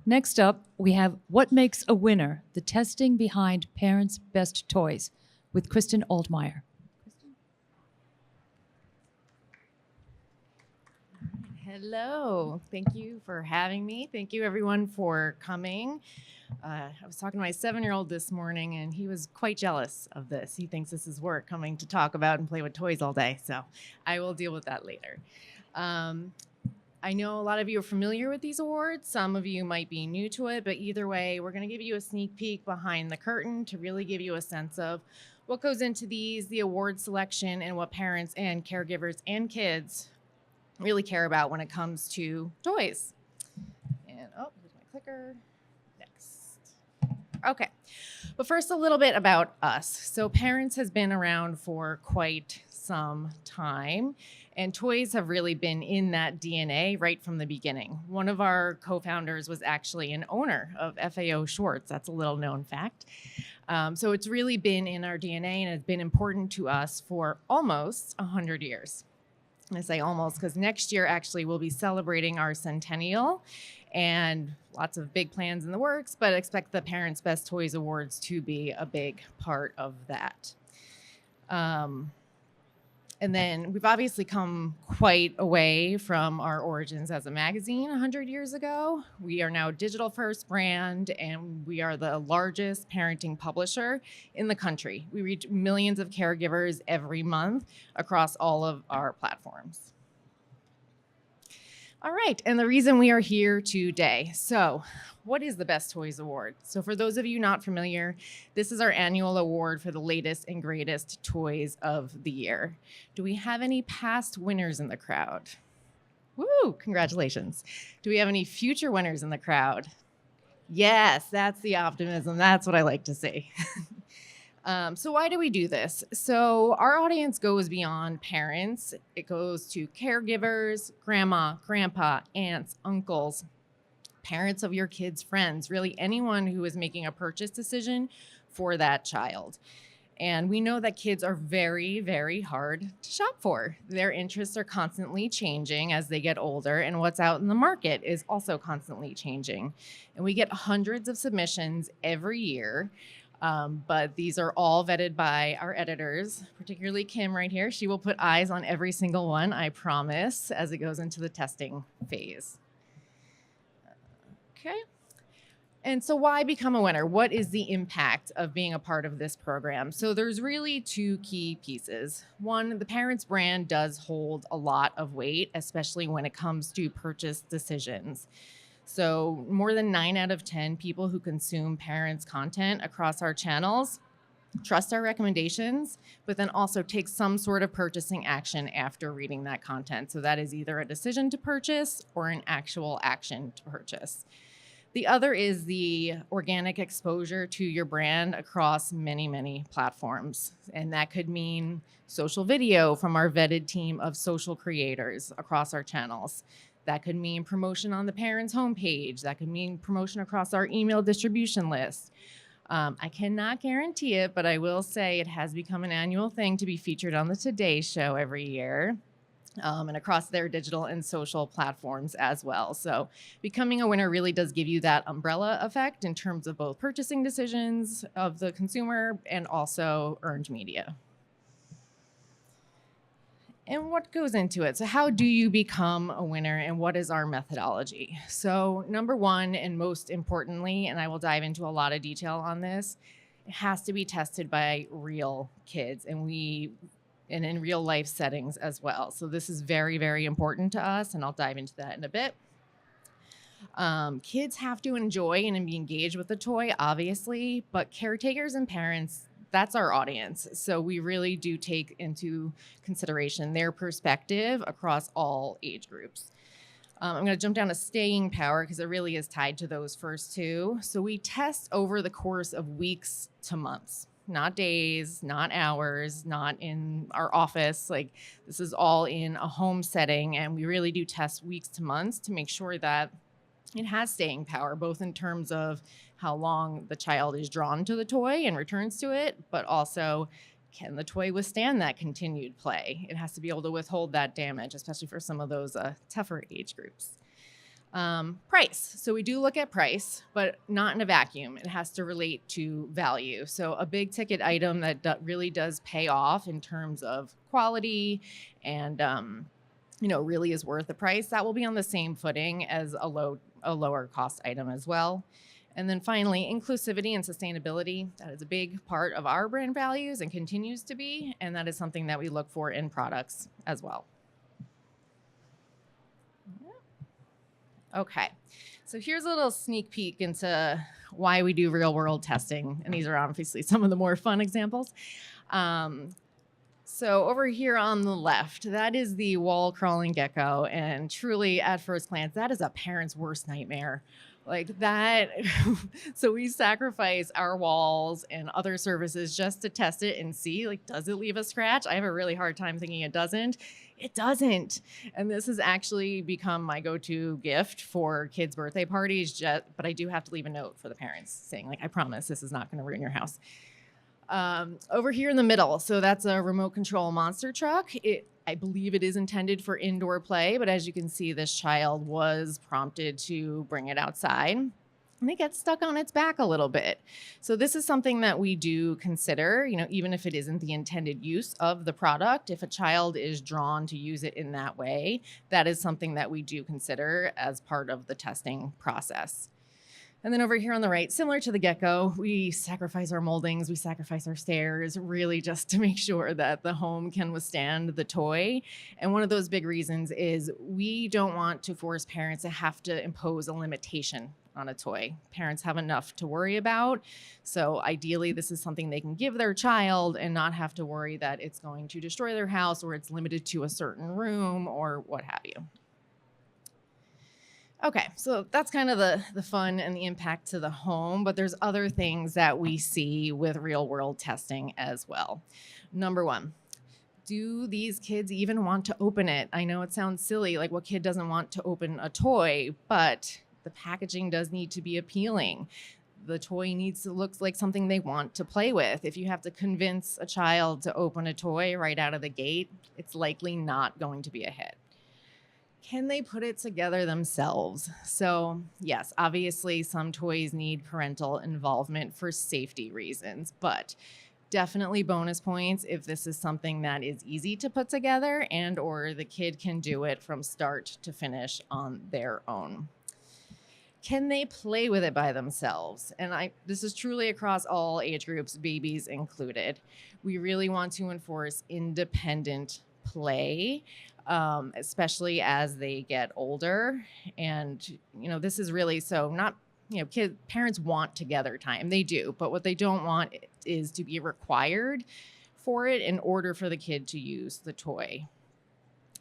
Next up, we have What Makes a Winner? The Testing Behind Parents' Best Toys with Kristen Altmeyer. Hello. Thank you for having me. Thank you, everyone, for coming. I was talking to my 7-year-old this morning, and he was quite jealous of this. He thinks this is work, coming to talk about and play with toys all day. So I will deal with that later. I know a lot of you are familiar with these awards. Some of you might be new to it, but either way, we're going to give you a sneak peek behind the curtain to really give you a sense of what goes into these, the award selection, and what parents and caregivers and kids really care about when it comes to toys. And oh, here's my clicker. Next. Okay. But first, a little bit about us. So Parents has been around for quite some time, and toys have really been in that DNA right from the beginning. One of our co-founders was actually an owner of FAO Schwartz. That's a little known fact. So it's really been in our DNA, and it's been important to us for almost 100 years. I say almost because next year actually we'll be celebrating our centennial, and lots of big plans in the works, but expect the Parents' Best Toys Awards to be a big part of that. And then we've obviously come quite away from our origins as a magazine 100 years ago. We are now a digital-first brand, and we are the largest parenting publisher in the country. We reach millions of caregivers every month across all of our platforms. All right, and the reason we are here today. So, what is the Best Toys Award? So for those of you not familiar, this is our annual award for the latest and greatest toys of the year. Do we have any past winners in the crowd? Woo, congratulations. Do we have any future winners in the crowd? Yes, that's the optimism. That's what I like to see. So why do we do this? So our audience goes beyond parents. It goes to caregivers, grandma, grandpa, aunts, uncles, parents of your kids' friends, really anyone who is making a purchase decision for that child. And we know that kids are very, very hard to shop for. Their interests are constantly changing as they get older, and what's out in the market is also constantly changing. And we get hundreds of submissions every year. But these are all vetted by our editors, particularly Kim right here. She will put eyes on every single one, I promise, as it goes into the testing phase. Okay. And so why become a winner? What is the impact of being a part of this program? So there's really two key pieces. One, the Parents brand does hold a lot of weight, especially when it comes to purchase decisions. So more than 9 out of 10 people who consume Parents content across our channels trust our recommendations, but then also take some sort of purchasing action after reading that content. So that is either a decision to purchase or an actual action to purchase. The other is the organic exposure to your brand across many, many platforms. And that could mean social video from our vetted team of social creators across our channels. That could mean promotion on the Parents homepage. That could mean promotion across our email distribution list. I cannot guarantee it, but I will say it has become an annual thing to be featured on the Today Show every year, and across their digital and social platforms as well. So becoming a winner really does give you that umbrella effect in terms of both purchasing decisions of the consumer and also earned media. And what goes into it? So how do you become a winner, and what is our methodology? So number one, and most importantly, and I will dive into a lot of detail on this, it has to be tested by real kids and in real life settings as well. So this is very, very important to us, and I'll dive into that in a bit. Kids have to enjoy and be engaged with the toy, obviously, but caretakers and parents, that's our audience. So we really do take into consideration their perspective across all age groups. I'm going to jump down to staying power because it really is tied to those first two. So we test over the course of weeks to months, not days, not hours, not in our office. Like, this is all in a home setting, and we really do test weeks to months to make sure that it has staying power, both in terms of how long the child is drawn to the toy and returns to it, but also, can the toy withstand that continued play? It has to be able to withhold that damage, especially for some of those tougher age groups. Price. So we do look at price, but not in a vacuum. It has to relate to value. So a big ticket item that really does pay off in terms of quality and really is worth the price, that will be on the same footing as a lower cost item as well. And then finally, inclusivity and sustainability. That is a big part of our brand values and continues to be, and that is something that we look for in products as well. Okay, so here's a little sneak peek into why we do real world testing. And these are obviously some of the more fun examples. So over here on the left, that is the wall crawling gecko. And truly at first glance, that is a parent's worst nightmare. Like that. So we sacrifice our walls and other surfaces just to test it and see, like, does it leave a scratch? I have a really hard time thinking it doesn't. It doesn't. And this has actually become my go-to gift for kids' birthday parties. But I do have to leave a note for the parents saying, like, I promise this is not going to ruin your house. Over here in the middle, so that's a remote control monster truck. I believe it is intended for indoor play, but as you can see, this child was prompted to bring it outside. And it gets stuck on its back a little bit. So this is something that we do consider, even if it isn't the intended use of the product, if a child is drawn to use it in that way, that is something that we do consider as part of the testing process. And then over here on the right, similar to the gecko, we sacrifice our moldings, we sacrifice our stairs, really just to make sure that the home can withstand the toy. And one of those big reasons is we don't want to force parents to have to impose a limitation on a toy. Parents have enough to worry about. So ideally, this is something they can give their child and not have to worry that it's going to destroy their house or it's limited to a certain room or what have you. Okay, so that's kind of the fun and the impact to the home, but there's other things that we see with real world testing as well. Number one, do these kids even want to open it? I know it sounds silly, like what kid doesn't want to open a toy, but the packaging does need to be appealing. The toy needs to look like something they want to play with. If you have to convince a child to open a toy right out of the gate, it's likely not going to be a hit. Can they put it together themselves? So yes, obviously some toys need parental involvement for safety reasons, but definitely bonus points if this is something that is easy to put together and or the kid can do it from start to finish on their own. Can they play with it by themselves? And this is truly across all age groups, babies included. We really want to enforce independent play, especially as they get older. And, this is really so not, parents want together time. They do, but what they don't want is to be required for it in order for the kid to use the toy.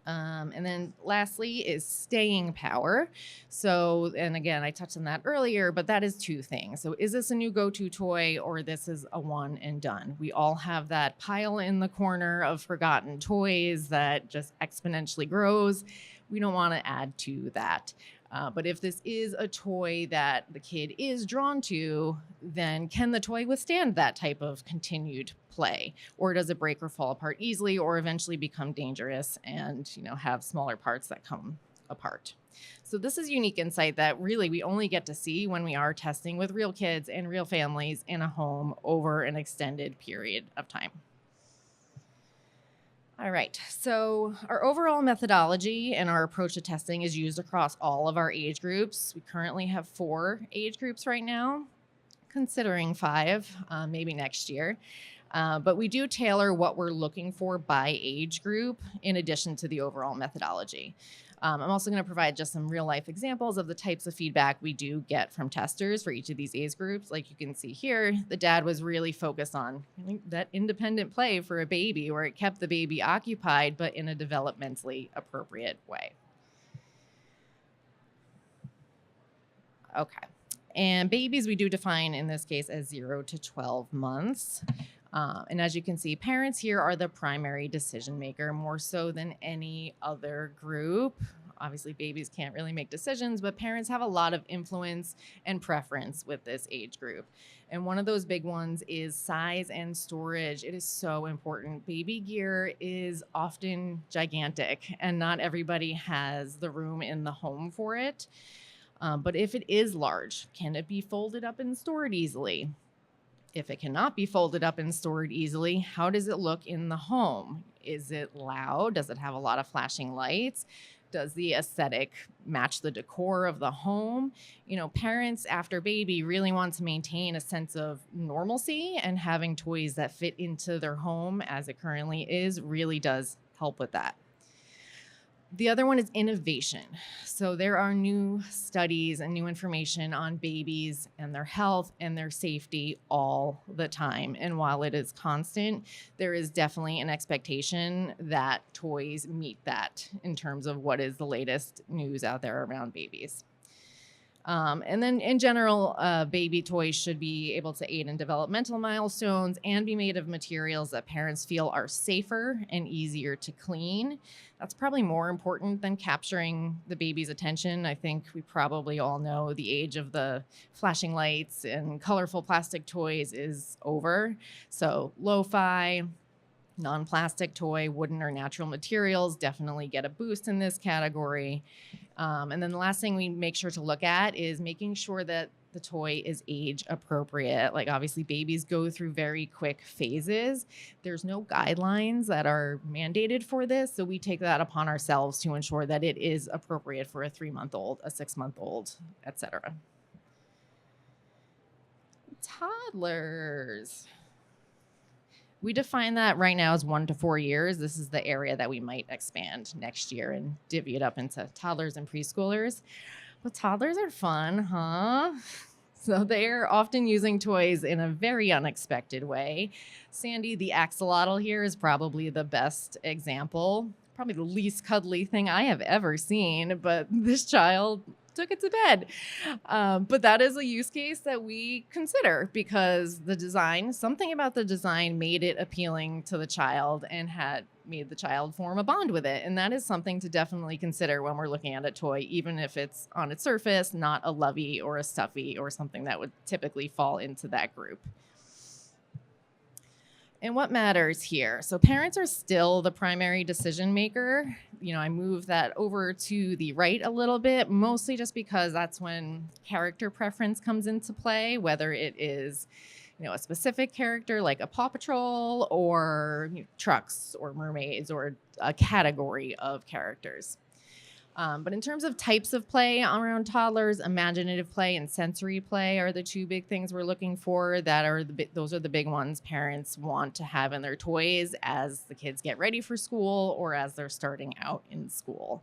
And then lastly is staying power. So, and again, I touched on that earlier, but that is two things. So is this a new go-to toy or this is a one and done? We all have that pile in the corner of forgotten toys that just exponentially grows. We don't want to add to that. But if this is a toy that the kid is drawn to, then can the toy withstand that type of continued play? Or does it break or fall apart easily or eventually become dangerous and, have smaller parts that come apart? So this is unique insight that really we only get to see when we are testing with real kids and real families in a home over an extended period of time. All right, so our overall methodology and our approach to testing is used across all of our age groups. We currently have 4 age groups right now, considering 5, maybe next year. But we do tailor what we're looking for by age group in addition to the overall methodology. I'm also going to provide just some real life examples of the types of feedback we do get from testers for each of these age groups. Like you can see here, the dad was really focused on that independent play for a baby where it kept the baby occupied, but in a developmentally appropriate way. Okay. And babies we do define in this case as 0 to 12 months. And as you can see, parents here are the primary decision maker more so than any other group. Obviously, babies can't really make decisions, but parents have a lot of influence and preference with this age group. And one of those big ones is size and storage. It is so important. Baby gear is often gigantic, and not everybody has the room in the home for it. But if it is large, can it be folded up and stored easily? If it cannot be folded up and stored easily, how does it look in the home? Is it loud? Does it have a lot of flashing lights? Does the aesthetic match the decor of the home? Parents after baby really want to maintain a sense of normalcy, and having toys that fit into their home as it currently is really does help with that. The other one is innovation. So there are new studies and new information on babies and their health and their safety all the time. And while it is constant, there is definitely an expectation that toys meet that in terms of what is the latest news out there around babies. And then in general, baby toys should be able to aid in developmental milestones and be made of materials that parents feel are safer and easier to clean. That's probably more important than capturing the baby's attention. I think we probably all know the age of the flashing lights and colorful plastic toys is over. So lo-fi, non-plastic toy, wooden or natural materials definitely get a boost in this category. And then the last thing we make sure to look at is making sure that the toy is age appropriate. Like obviously babies go through very quick phases. There's no guidelines that are mandated for this. So we take that upon ourselves to ensure that it is appropriate for a 3-month-old, a 6-month-old, etc. Toddlers. We define that right now as 1 to 4 years. This is the area that we might expand next year and divvy it up into toddlers and preschoolers. But toddlers are fun, huh? So they're often using toys in a very unexpected way. Sandy, the axolotl here, is probably the best example. Probably the least cuddly thing I have ever seen, but this child took it to bed. But that is a use case that we consider because something about the design made it appealing to the child and had made the child form a bond with it. And that is something to definitely consider when we're looking at a toy, even if it's on its surface, not a lovey or a stuffy or something that would typically fall into that group. And what matters here? So parents are still the primary decision maker. I move that over to the right a little bit, mostly just because that's when character preference comes into play, whether it is a specific character like a Paw Patrol or trucks or mermaids or a category of characters. But in terms of types of play around toddlers, imaginative play and sensory play are the two big things we're looking for. Those are the big ones parents want to have in their toys as the kids get ready for school or as they're starting out in school.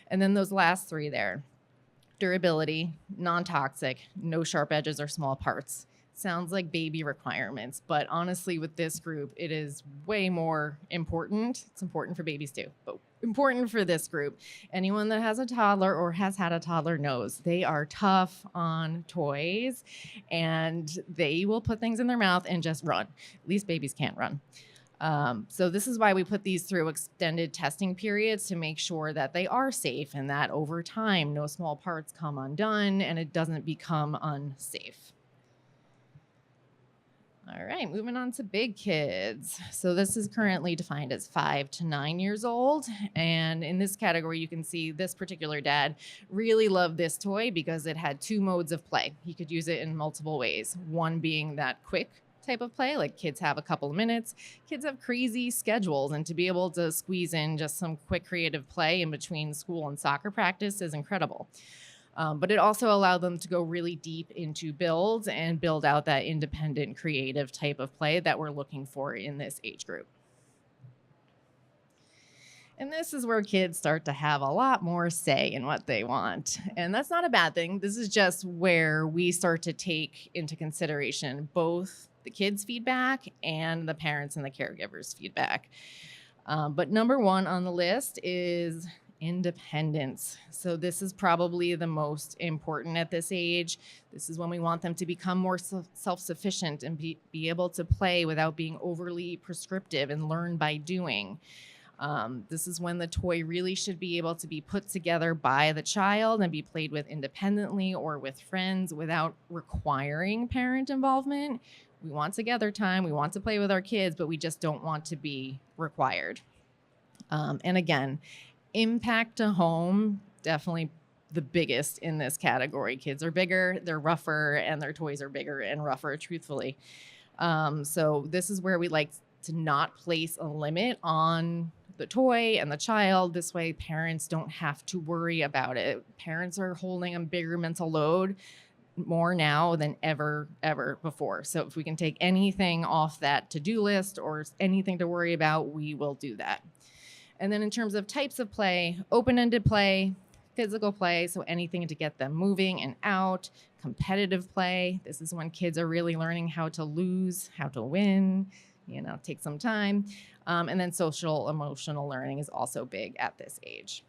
And then those last three there: durability, non-toxic, no sharp edges or small parts. Sounds like baby requirements, but honestly, with this group, it is way more important. It's important for babies too, but important for this group. Anyone that has a toddler or has had a toddler knows they are tough on toys and they will put things in their mouth and just run. At least babies can't run. So this is why we put these through extended testing periods to make sure that they are safe and that over time, no small parts come undone and it doesn't become unsafe. All right, moving on to big kids. So this is currently defined as 5 to 9 years old. And in this category, you can see this particular dad really loved this toy because it had 2 modes of play. He could use it in multiple ways. One being that quick type of play, like kids have a couple of minutes. Kids have crazy schedules, and to be able to squeeze in just some quick creative play in between school and soccer practice is incredible. But it also allowed them to go really deep into builds and build out that independent, creative type of play that we're looking for in this age group. And this is where kids start to have a lot more say in what they want. And that's not a bad thing. This is just where we start to take into consideration both the kids' feedback and the parents and the caregivers' feedback. But number 1 on the list is independence. So this is probably the most important at this age. This is when we want them to become more self-sufficient and be able to play without being overly prescriptive and learn by doing. This is when the toy really should be able to be put together by the child and be played with independently or with friends without requiring parent involvement. We want together time, we want to play with our kids, but we just don't want to be required. And again, impact to home, definitely the biggest in this category. Kids are bigger, they're rougher, and their toys are bigger and rougher, truthfully. So this is where we like to not place a limit on the toy and the child. This way parents don't have to worry about it. Parents are holding a bigger mental load more now than ever before. So if we can take anything off that to-do list or anything to worry about, we will do that. And then in terms of types of play, open-ended play, physical play, so anything to get them moving and out, competitive play. This is when kids are really learning how to lose, how to win, take some time. And then social emotional learning is also big at this age.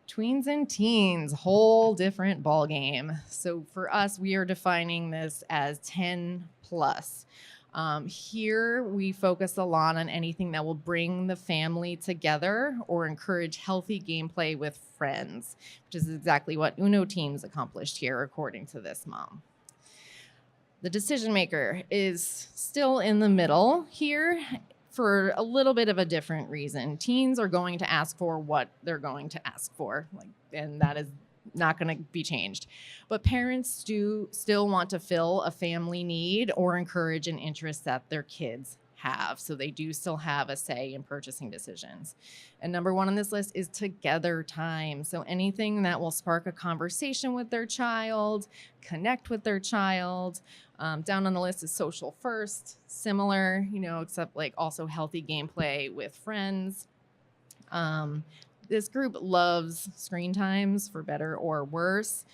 Tweens and teens, whole different ballgame. So for us, we are defining this as 10 plus. Here we focus a lot on anything that will bring the family together or encourage healthy gameplay with friends, which is exactly what Uno Teams accomplished here, according to this mom. The decision maker is still in the middle here for a little bit of a different reason. Teens are going to ask for what they're going to ask for, and that is not going to be changed. But parents do still want to fill a family need or encourage an interest that their kids have. So they do still have a say in purchasing decisions. And number one on this list is together time. So anything that will spark a conversation with their child, connect with their child. Down on the list is social first, similar, except also healthy gameplay with friends. This group loves screen times, for better or worse.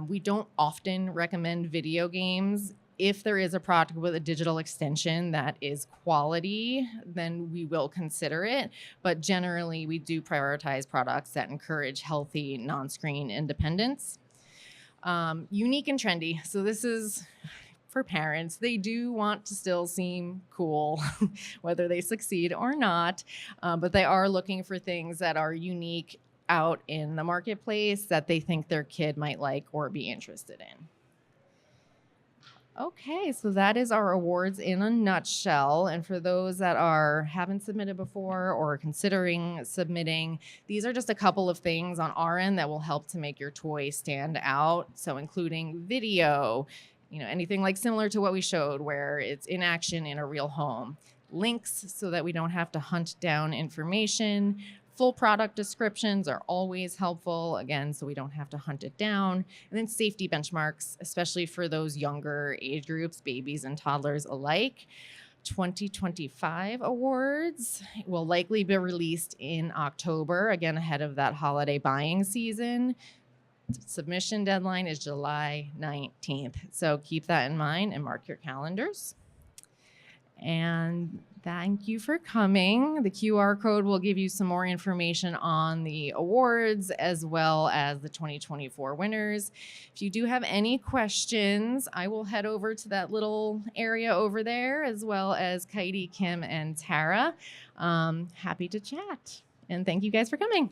We don't often recommend video games. If there is a product with a digital extension that is quality, then we will consider it. But generally, we do prioritize products that encourage healthy non-screen independence. Unique and trendy. So this is for parents. They do want to still seem cool, whether they succeed or not. But they are looking for things that are unique out in the marketplace that they think their kid might like or be interested in. Okay, so that is our awards in a nutshell. And for those that haven't submitted before or are considering submitting, these are just a couple of things on our end that will help to make your toy stand out. So including video, anything similar to what we showed where it's in action in a real home. Links so that we don't have to hunt down information. Full product descriptions are always helpful, again, so we don't have to hunt it down. And then safety benchmarks, especially for those younger age groups, babies and toddlers alike. 2025 awards will likely be released in October, again, ahead of that holiday buying season. Submission deadline is July 19th. So keep that in mind and mark your calendars. And thank you for coming. The QR code will give you some more information on the awards as well as the 2024 winners. If you do have any questions, I will head over to that little area over there as well as Katie, Kim, and Tara. Happy to chat. And thank you guys for coming.